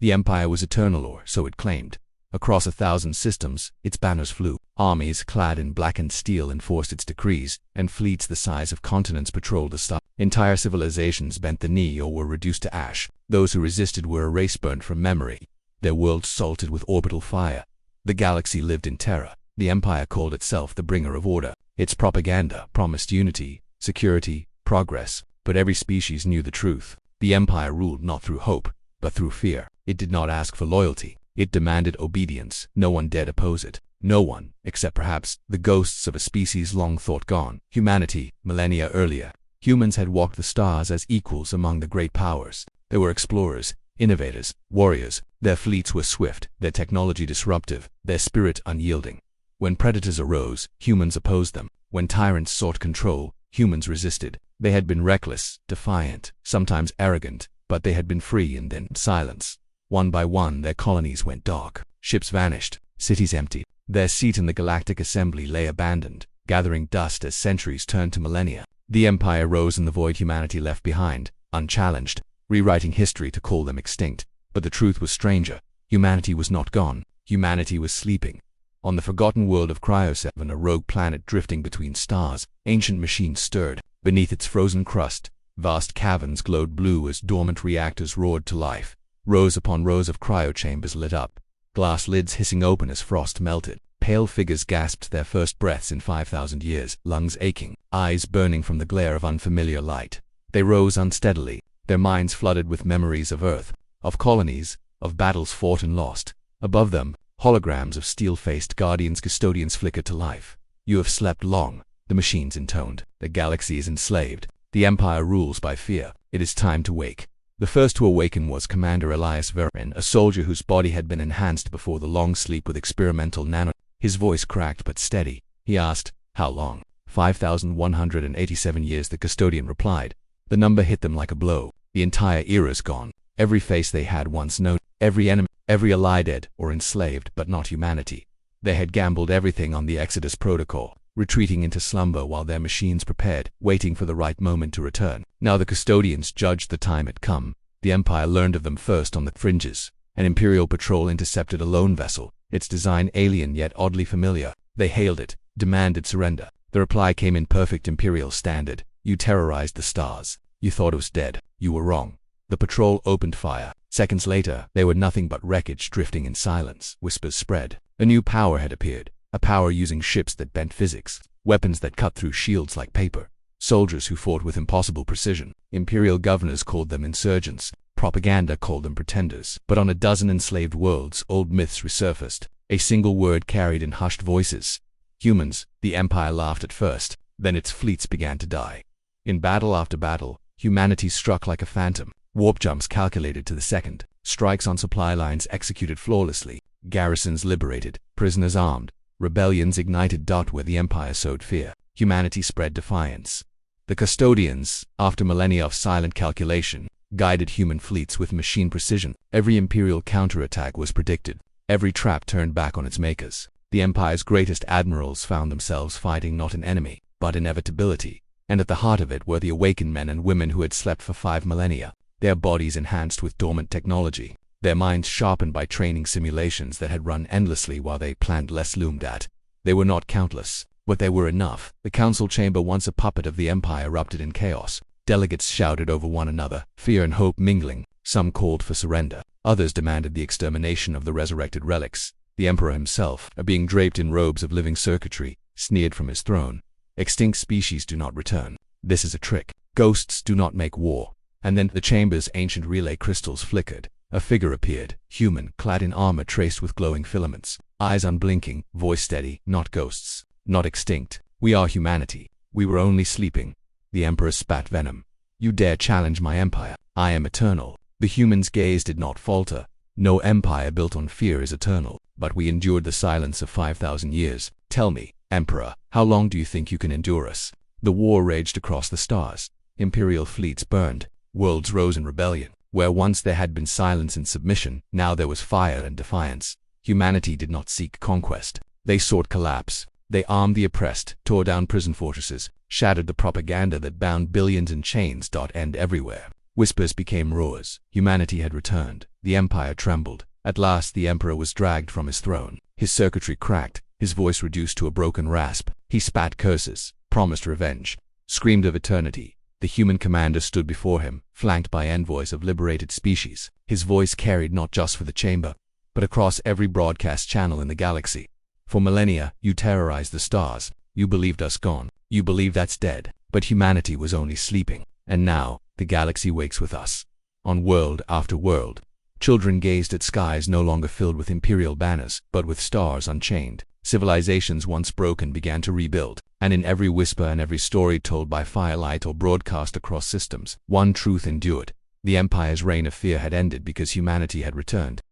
The Empire was eternal, or so it claimed. Across 1,000 systems, its banners flew. Armies clad in blackened steel enforced its decrees, and fleets the size of continents patrolled the stars. Entire civilizations bent the knee or were reduced to ash. Those who resisted were erased, burnt from memory. Their worlds salted with orbital fire. The galaxy lived in terror. The Empire called itself the bringer of order. Its propaganda promised unity, security, progress, but every species knew the truth. The Empire ruled not through hope, but through fear. It did not ask for loyalty. It demanded obedience. No one dared oppose it. No one, except perhaps the ghosts of a species long thought gone. Humanity, millennia earlier. Humans had walked the stars as equals among the great powers. They were explorers, innovators, warriors. Their fleets were swift, their technology disruptive, their spirit unyielding. When predators arose, humans opposed them. When tyrants sought control, humans resisted. They had been reckless, defiant, sometimes arrogant, but they had been free and then silence. One by one, their colonies went dark. Ships vanished, cities emptied. Their seat in the Galactic Assembly lay abandoned, gathering dust as centuries turned to millennia. The Empire rose in the void humanity left behind, unchallenged, rewriting history to call them extinct. But the truth was stranger. Humanity was not gone. Humanity was sleeping. On the forgotten world of Cryo 7, a rogue planet drifting between stars, ancient machines stirred. Beneath its frozen crust, vast caverns glowed blue as dormant reactors roared to life. Rows upon rows of cryochambers lit up, glass lids hissing open as frost melted. Pale figures gasped their first breaths in 5,000 years, lungs aching, eyes burning from the glare of unfamiliar light. They rose unsteadily, their minds flooded with memories of Earth, of colonies, of battles fought and lost. Above them, holograms of steel-faced guardians custodians flickered to life. You have slept long, the machines intoned. The galaxy is enslaved. The Empire rules by fear. It is time to wake. The first to awaken was Commander Elias Verin, a soldier whose body had been enhanced before the long sleep with experimental nano. His voice cracked but steady. He asked, "How long?" 5,187 years, the custodian replied. The number hit them like a blow. The entire era's gone. Every face they had once known, every enemy, every ally dead or enslaved, but not humanity. They had gambled everything on the Exodus protocol, retreating into slumber while their machines prepared, waiting for the right moment to return. Now the custodians judged the time had come. The Empire learned of them first on the fringes. An Imperial patrol intercepted a lone vessel, its design alien yet oddly familiar. They hailed it, demanded surrender. The reply came in perfect Imperial standard. "You terrorized the stars. You thought it was dead. You were wrong." The patrol opened fire. Seconds later, they were nothing but wreckage drifting in silence. Whispers spread. A new power had appeared. A power using ships that bent physics, weapons that cut through shields like paper, soldiers who fought with impossible precision. Imperial governors called them insurgents. Propaganda called them pretenders. But on a dozen enslaved worlds, old myths resurfaced. A single word carried in hushed voices. Humans. The Empire laughed at first. Then its fleets began to die. In battle after battle, humanity struck like a phantom. Warp jumps calculated to the second. Strikes on supply lines executed flawlessly. Garrisons liberated. Prisoners armed. Rebellions ignited. Where the Empire sowed fear, humanity spread defiance. The custodians, after millennia of silent calculation, guided human fleets with machine precision. Every Imperial counterattack was predicted. Every trap turned back on its makers. The Empire's greatest admirals found themselves fighting not an enemy, but inevitability. And at the heart of it were the awakened men and women who had slept for 5 millennia. Their bodies enhanced with dormant technology. Their minds sharpened by training simulations that had run endlessly while they planned less loomed at. They were not countless, but they were enough. The council chamber, once a puppet of the Empire, erupted in chaos. Delegates shouted over one another, fear and hope mingling. Some called for surrender. Others demanded the extermination of the resurrected relics. The Emperor himself, a being draped in robes of living circuitry, sneered from his throne. "Extinct species do not return. This is a trick. Ghosts do not make war." And then the chamber's ancient relay crystals flickered. A figure appeared, human, clad in armor traced with glowing filaments. Eyes unblinking, voice steady. "Not ghosts. Not extinct. We are humanity. We were only sleeping." The Emperor spat venom. "You dare challenge my empire? I am eternal." The human's gaze did not falter. No empire built on fear is eternal, but we endured the silence of 5,000 years. Tell me, Emperor, how long do you think you can endure us? The war raged across the stars. Imperial fleets burned. Worlds rose in rebellion. Where once there had been silence and submission, now there was fire and defiance. Humanity did not seek conquest. They sought collapse. They armed the oppressed, tore down prison fortresses, shattered the propaganda that bound billions in chains. And everywhere, Whispers became roars. Humanity had returned. The empire trembled. At last the emperor was dragged from his throne. His circuitry cracked, his voice reduced to a broken rasp. He spat curses, promised revenge, screamed of eternity. The human commander stood before him, flanked by envoys of liberated species. His voice carried not just for the chamber, but across every broadcast channel in the galaxy. For millennia, you terrorized the stars. You believed us gone. You believed that's dead. But humanity was only sleeping. And now, the galaxy wakes with us. On world after world, children gazed at skies no longer filled with imperial banners, but with stars unchained. Civilizations once broken began to rebuild, and in every whisper and every story told by firelight or broadcast across systems, one truth endured. The Empire's reign of fear had ended because humanity had returned.